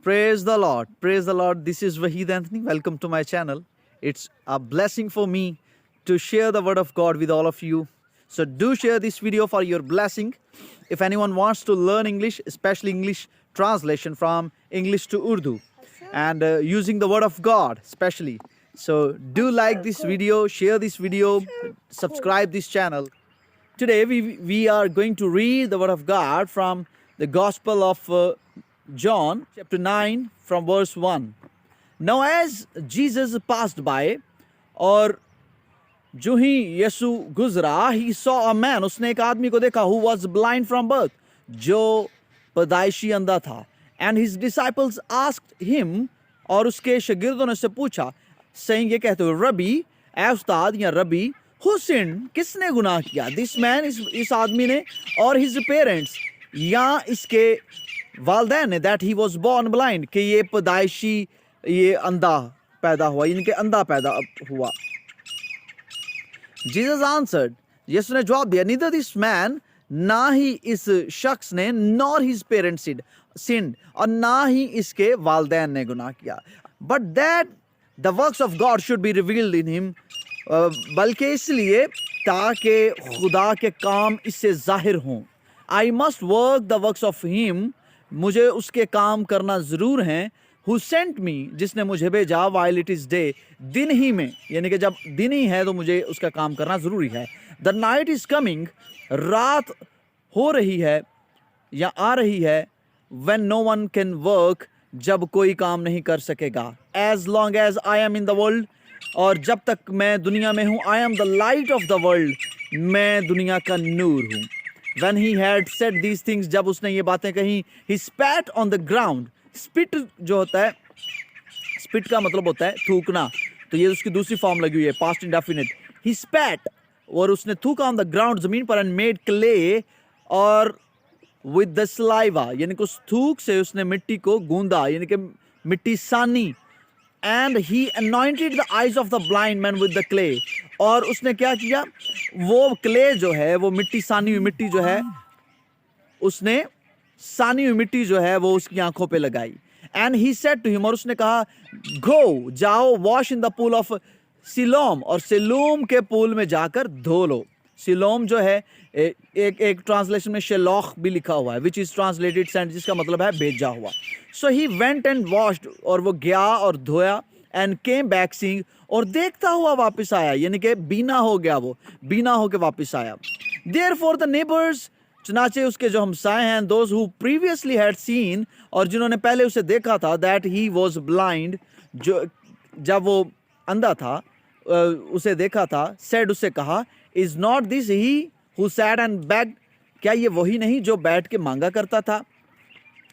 Praise the Lord. Praise the Lord. This is Wahid Anthony. Welcome to my channel. It's a blessing for me to share the word of God with all of you. So do share this video for your blessing. If anyone wants to learn English, especially English translation from English to Urdu, and using the word of God especially. So do like this video, share this video, subscribe this channel. Today we are going to read the word of God from the Gospel of John chapter 9 from verse 1. Now as Jesus passed by, और जो ही यीशु गुजरा, he saw a man, उसने एक आदमी को देखा, who was blind from birth, जो पैदाइशी अंधा था. And his disciples asked him, और उसके शागिर्दों ने उससे पूछा, saying, ये कहते हुए, रबी, ऐ उस्ताद या रबी, who sinned, किसने गुनाह किया, this man, इस आदमी ने, और his parents, या इसके वालदैन ने, that he was born blind, कि ये पैदाइशी ये अंधा पैदा हुआ, इनके अंधा पैदा हुआ. Jesus answered, यीशु ने जवाब दिया, neither this man, ना ही इस शख्स ने, nor his parents sinned, और ना ही इसके वालदैन ने गुनाह किया, but that the works of God should be revealed in him, बल्कि इसलिए ताकि खुदा के काम इससे जाहिर हों. I must work the works of him, मुझे उसके काम करना ज़रूर हैं, who sent me, जिसने मुझे भेजा, while it is day, दिन ही में, यानी कि जब दिन ही है तो मुझे उसका काम करना ज़रूरी है. The night is coming, रात हो रही है या आ रही है, when no one can work, जब कोई काम नहीं कर सकेगा. As long as I am in the world, और जब तक मैं दुनिया में हूँ, I am the light of the world, मैं दुनिया का नूर हूँ. When he had said these things, जब उसने ये बातें कही, he spat on the ground. Spit जो होता है, spit का मतलब होता है थूकना, तो ये उसकी दूसरी फॉर्म लगी हुई है, past indefinite. He spat, और उसने थूका on the ground, जमीन पर, and made clay, और with the saliva, यानी कि उस थूक से उसने मिट्टी को गूंदा, यानी कि मिट्टी सानी. And he anointed the eyes of the blind man with the clay, और उसने क्या किया, वो क्ले जो है, वो मिट्टी सानी हुई मिट्टी जो है, उसने सानी हुई मिट्टी जो है वो उसकी आंखों पे लगाई. And he said to him, और उसने कहा, go, जाओ, wash in the pool of coelom, और सिलोम के पूल में जाकर धो लो. सिलोम जो है एक ट्रांसलेशन में शेलॉख भी लिखा हुआ है, which is translated sent, जिसका मतलब है भेजा हुआ. So he went and washed, और वो गया और धोया, and came back seeing, और देखता हुआ वापस आया, यानी कि बीना हो गया, वो बीना होके वापस आया. Therefore the neighbors, चुनाचे उसके जो हमसाए हैं, those who previously had seen, और जिन्होंने पहले उसे देखा था, that he was blind, जो जब वो अंधा था, उसे देखा था, said, उससे कहा, is not this he who sat and begged, क्या ये वही नहीं जो बैठ के मांगा करता था.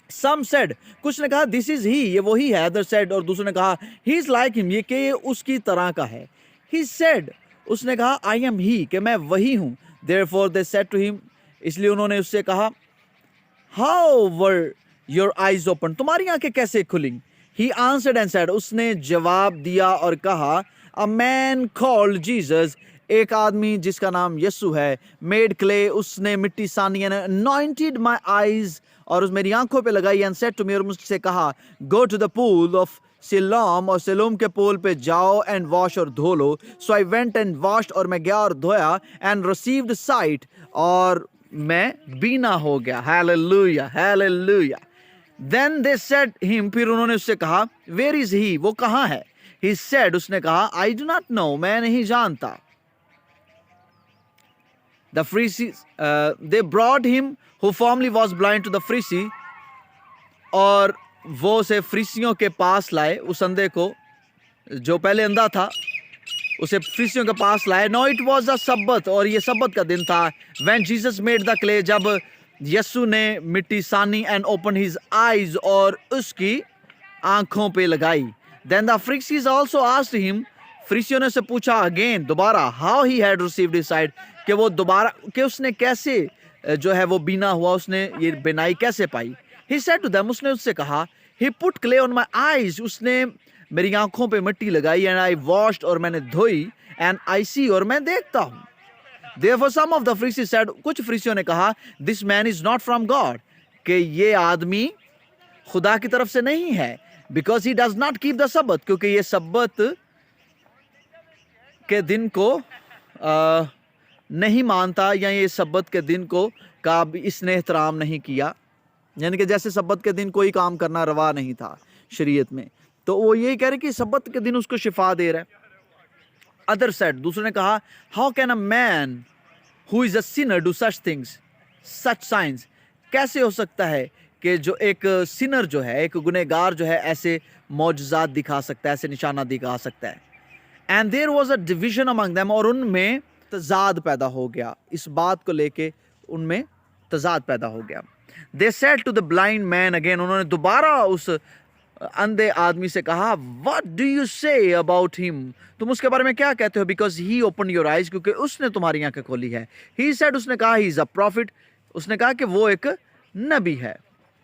Some said, कुछ ने कहा, this is he, ये वही है. Others said, और दूसरे ने कहा, he is like him, ये कि ये उसकी तरह का है. He said, उसने कहा, I am he, कि मैं वही हूँ. Therefore they said to him, इसलिए उन्होंने उससे कहा, how were your eyes opened, तुम्हारी आंखें कैसे खुली. He answered and said, उसने जवाब दिया और कहा, a man called Jesus, एक आदमी जिसका नाम यीशु है, made clay, उसने मिट्टी सानी, anointed my eyes, और उस मेरी आंखों पे लगाई, and said to me, और मुझसे कहा, go to the pool of coelom, और सिलोम के पोल पे जाओ, and wash, और धो लो. So I went and washed, और मैं गया और धोया, and received sight, और मैं बीना हो गया. Hallelujah, hallelujah. Then they said him, फिर उन्होंने उससे कहा, where is he, वो कहाँ है. He said, उसने कहा, I do not know, मैं नहीं जानता. The Pharisees, they brought him who formerly was blind to the Pharisee, और वो उसे फरीसियों के पास लाए, उस अंधे को जो पहले अंधा था, उसे फरीसियों के पास लाए. Now it was a Sabbath, और ये सब्बत का दिन था. When Jesus made the clay, जब यीशु ने मिट्टी सानी, and opened his eyes, और उसकी आंखों पे लगाई. Then the Pharisees also asked him, फरीसियों ने से पूछा again, दोबारा, how he had received his sight, कि वो दोबारा, कि उसने कैसे जो है वो बीना हुआ, उसने ये बिनाई कैसे पाई. He said to them, उसने उससे कहा, he put clay on my eyes, उसने मेरी आंखों पे मिट्टी लगाई, and I washed, और मैंने धोई, and I see, और मैं देखता हूँ. Therefore some of the Pharisees said, कुछ फरीसियों ने कहा, this man is not from God, कि ये आदमी खुदा की तरफ से नहीं है, because he does not keep the सब्बत, क्योंकि ये सब्बत के दिन को नहीं मानता, या ये सब्बत के दिन को का भी इसने एहतराम नहीं किया, यानी कि जैसे सब्बत के दिन कोई काम करना रवा नहीं था शरीयत में, तो वो यही कह रहे कि सब्बत के दिन उसको शिफा दे रहा है। अदर सेड, दूसरे ने कहा, how can a man who is a Sinner do such things such science, कैसे हो सकता है कि जो एक सिनर जो है, एक गुनहगार जो है, ऐसे मौजज़ात दिखा सकता है, ऐसे निशाना दिखा सकता है। And there was a division among them, और उनमें तजाद पैदा हो गया, इस बात को लेके उनमें तजाद पैदा हो गया। They said to the blind man again, उन्होंने दोबारा उस अंधे आदमी से कहा, what do you say about him, तुम उसके बारे में क्या कहते हो, because he open your eyes, क्योंकि उसने तुम्हारी आंखें खोली है। ही सेड, उसने कहा, ही इज अ प्रॉफिट, उसने कहा कि वो एक नबी है।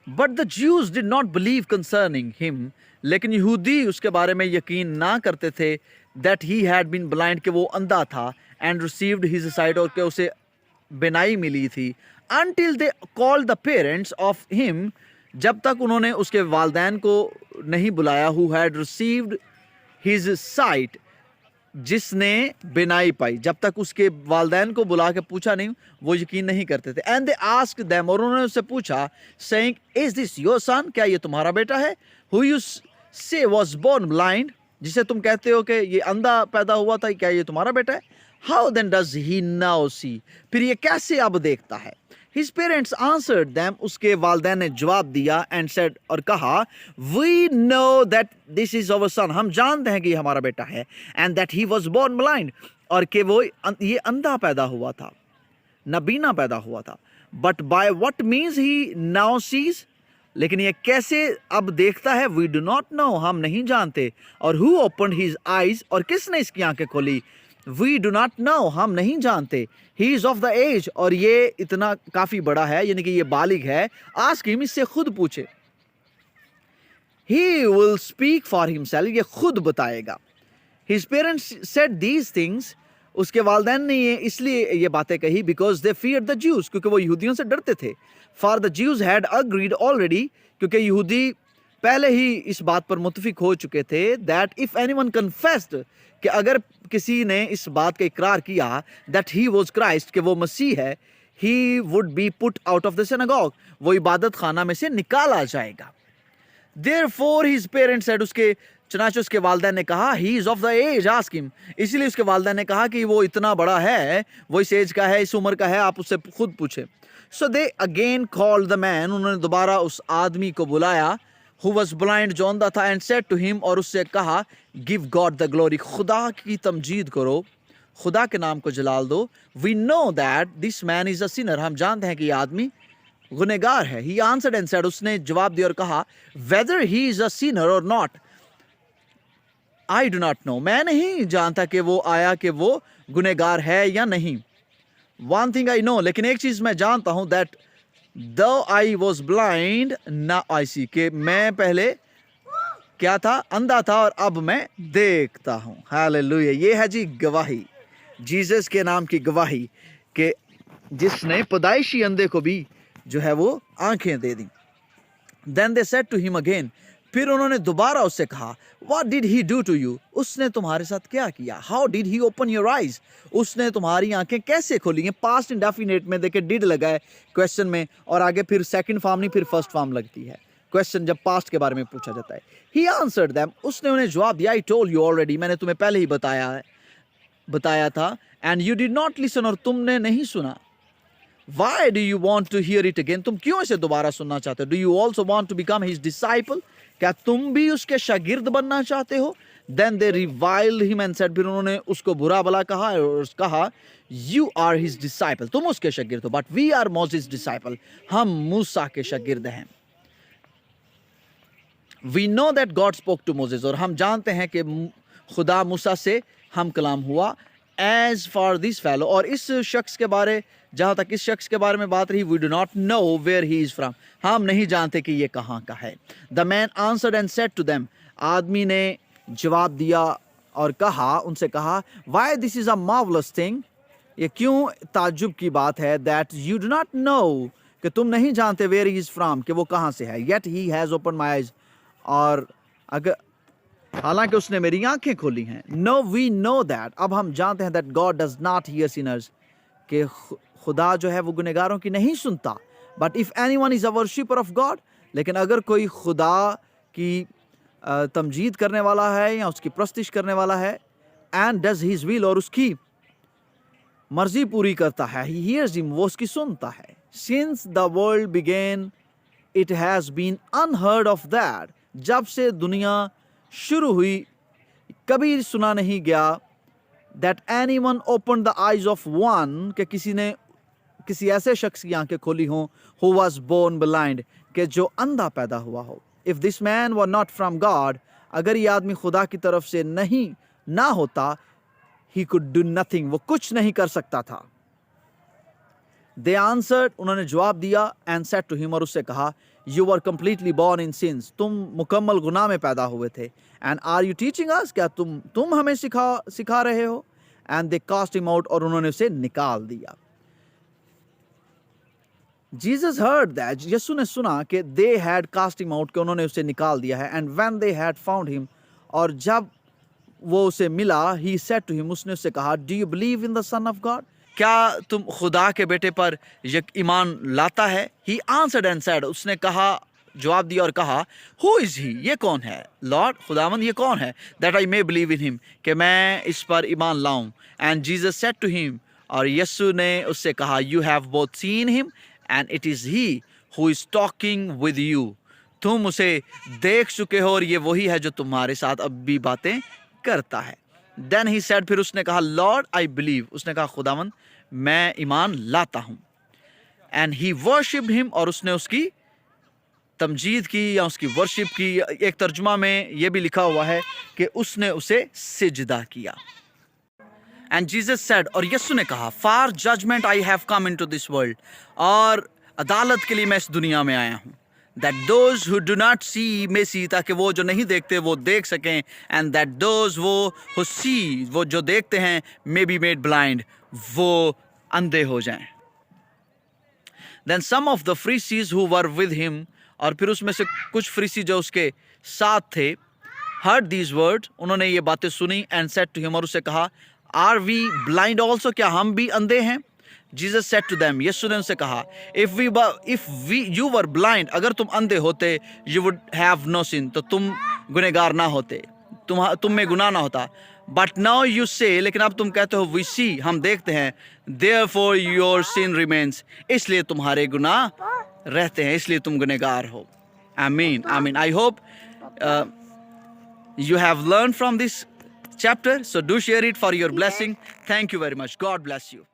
But the Jews did not believe concerning him, लेकिन यहूदी उसके बारे में यकीन ना करते थे, that he had been blind, कि वो अंधा था, एंड रिसीव्ड हिज साइट, और कि उसे बिनाई मिली थी, until they called the parents of him, जब तक उन्होंने उसके वालदैन को नहीं बुलाया, who had received his site, जिसने बिनाई पाई, जब तक उसके वालदैन को बुला के पूछा नहीं, वो यकीन नहीं करते थे। एंड दे आस्क्ड देम, और उन्होंने उससे पूछा, saying, is this your son, क्या ये तुम्हारा बेटा है, हु यू से वाज बोर्न ब्लाइंड, जिसे तुम कहते हो कि ये अंधा पैदा हुआ था, क्या ये तुम्हारा बेटा है। How then does he now see, फिर ये कैसे अब देखता है। His parents answered them, उसके वालदैन ने जवाब दिया, and said, और कहा, we know that this is our son, हम जानते हैं कि ये हमारा बेटा है, and that he was born blind, और कि वो ये अंधा पैदा हुआ था, नबीना पैदा हुआ था। but by what means he now sees, लेकिन ये कैसे अब देखता है, we do not know, हम नहीं जानते। और who opened his eyes, और किसने इसकी आंखें खोली, we do not know, हम नहीं जानते। he is of the age, और ये इतना काफी बड़ा है, यानी कि ये बालिग है। ask him, इससे खुद पूछे। he will speak for himself, ये खुद बताएगा। his parents said these things, उसके वालदैन ने ये इसलिए ये बातें कही, because they feared the Jews, क्योंकि वो यहूदियों से डरते थे। for the Jews had agreed already, क्योंकि यहूदी पहले ही इस बात पर मुत्तफिक हो चुके थे, that if anyone confessed, कि अगर किसी ने इस बात का इकरार किया, that he was Christ, कि वो मसीह है, he would be put out of the synagogue, वो इबादत खाना में से निकाला जाएगा। therefore his parents said, उसके चनाचे उसके वालदैन ने कहा, he is of the age, ask him, इसलिए उसके वालदैन ने कहा कि वो इतना बड़ा है, वो इस एज का है, इस उम्र का है, आप उससे खुद पूछे। so they again called the man, उन्होंने दोबारा उस आदमी को बुलाया, who was blind, जो अंधा था, and said to him, और उससे कहा, give God the glory, खुदा की तमजीद करो, खुदा के नाम को जलाल दो। we know that this man is a sinner, हम जानते हैं कि ये आदमी गुनहगार है। he answered and said, उसने जवाब दिया और कहा, whether he is a sinner or not, I do not know, मैं नहीं जानता कि वो आया कि वो गुनहगार है या नहीं। one thing I know, लेकिन एक चीज मैं जानता हूं, that though I was blind, now I see, कि मैं पहले क्या था, अंधा था, और अब मैं देखता हूं। हालेलुया, ये है जी गवाही, जीसस के नाम की गवाही, कि जिसने पैदाइशी अंधे को भी जो है वो आंखें दे दी। Then they said to him again, फिर उन्होंने दोबारा उससे कहा, what did he do to you, उसने तुम्हारे साथ क्या किया। how did he open your eyes, उसने तुम्हारी आंखें कैसे खोली हैं। पास्ट इंडेफिनेट में देखे डिड लगा है क्वेश्चन में, और आगे फिर सेकंड फॉर्म नहीं, फिर फर्स्ट फॉर्म लगती है क्वेश्चन जब पास्ट के बारे में पूछा जाता है। he answered them, उसने उन्हें जवाब दिया, I told you already, मैंने तुम्हें पहले ही बताया था, and you did not listen, और तुमने नहीं सुना। why do you want to hear it again, तुम क्यों इसे दोबारा सुनना चाहते हो। do you also want to become his disciple, क्या तुम भी उसके शागिर्द बनना चाहते हो। then they reviled him and said, फिर उन्होंने उसको बुरा भला कहा और कहा, you are his disciple, तुम उसके शागिर्द हो, but we are Moses disciple, हम मूसा के शागिर्द हैं। we know that God spoke to Moses, और हम जानते हैं कि खुदा मूसा से हम कलाम हुआ। as for this fellow, और इस शख्स के बारे, जहां तक इस शख्स के बारे में बात रही, we do not know where he is from, हम नहीं जानते कि ये कहां का है। the man answered and said to them, आदमी ने जवाब दिया और कहा, उनसे कहा, why this is a marvelous thing, ये क्यों ताज्जुब की बात है, that you do not know कि तुम नहीं जानते वेयर ही इज फ्रॉम, कि वो कहाँ से है. Yet he has open my eyes, और अगर हालांकि उसने मेरी आंखें खोली हैं. नो वी नो दैट, अब हम जानते हैं that God does not here Sinners, कि खुदा जो है वो गुनहगारों की नहीं सुनता. But if anyone is a worshipper of God, लेकिन अगर कोई खुदा की तमजीद करने वाला है या उसकी प्रस्तिश करने वाला है, एंड डज हिज विल, और उसकी मर्जी पूरी करता है, ही हियर्स हिम, वो उसकी सुनता है. Since the world began it has been unheard of that, जब से दुनिया शुरू हुई कभी सुना नहीं गया, that anyone open the eyes of one, कि किसी ने किसी ऐसे शख्स की आंखें खोली हों, हु वाज बोर्न ब्लाइंड, कि जो अंधा पैदा हुआ हो. If this man were not from God, अगर ये आदमी खुदा की तरफ से नहीं ना होता, he could do nothing, वो कुछ नहीं कर सकता था. They answered, उन्होंने जवाब दिया, and said to him, और उससे कहा, you were completely born in sins, तुम मुकम्मल गुनाह में पैदा हुए थे. And are you teaching us, क्या तुम हमें सिखा रहे हो. And they cast him out, और उन्होंने उसे निकाल दिया. Jesus heard that, यीशु ने सुना कि they had cast him out, कि उन्होंने उसे निकाल दिया है. And when they had found him, और जब वो उसे मिला, he said to him, उसने उससे कहा, do you believe in the son of God, क्या तुम खुदा के बेटे पर ईमान लाता है. he answered and said, उसने कहा, जवाब दिया और कहा, who is he, ये कौन है. लॉर्ड, खुदावंद ये कौन है. that I may believe in him, कि मैं इस पर ईमान लाऊं. and Jesus said to him, और यीशु ने उससे कहा, you have both seen him and it is he who is talking with you, तुम उसे देख चुके हो और ये वही है जो तुम्हारे साथ अब भी बातें करता है. Then he said, फिर उसने कहा, Lord I believe, उसने कहा, खुदावंद मैं ईमान लाता हूं. And he worshipped him, और उसने उसकी तमजीद की या उसकी वर्शिप की. एक तर्जुमा में ये भी लिखा हुआ है कि उसने उसे सिजदा किया. And Jesus said, और यीशु ने कहा, for judgment I have come into this world, और अदालत के लिए मैं इस दुनिया में आया हूं. that those who do not see may see, ताकि वो जो नहीं देखते वो देख सकें. and that those वो who see, वो जो देखते हैं, may be made blind, वो अंधे हो जाएं. then some of the Pharisees who were with him, और फिर उसमें से कुछ फरीसी जो उसके साथ थे, heard these words, उन्होंने ये बातें सुनी. and said to him, और उससे कहा, are we blind also, क्या हम भी अंधे हैं. Jesus said to them, यीशु ने उनसे कहा, if you were blind, अगर तुम अंधे होते, you would have no sin, तो तुम गुनहगार ना होते, तुम में गुनाह ना होता. but now you say, लेकिन अब तुम कहते हो, we see, हम देखते हैं, therefore your sin remains, इसलिए तुम्हारे गुनाह रहते हैं, इसलिए तुम गुनहगार हो. Amen. Amen. I hope you have learned from this chapter, so do share it for your blessing. Thank you very much. God bless you.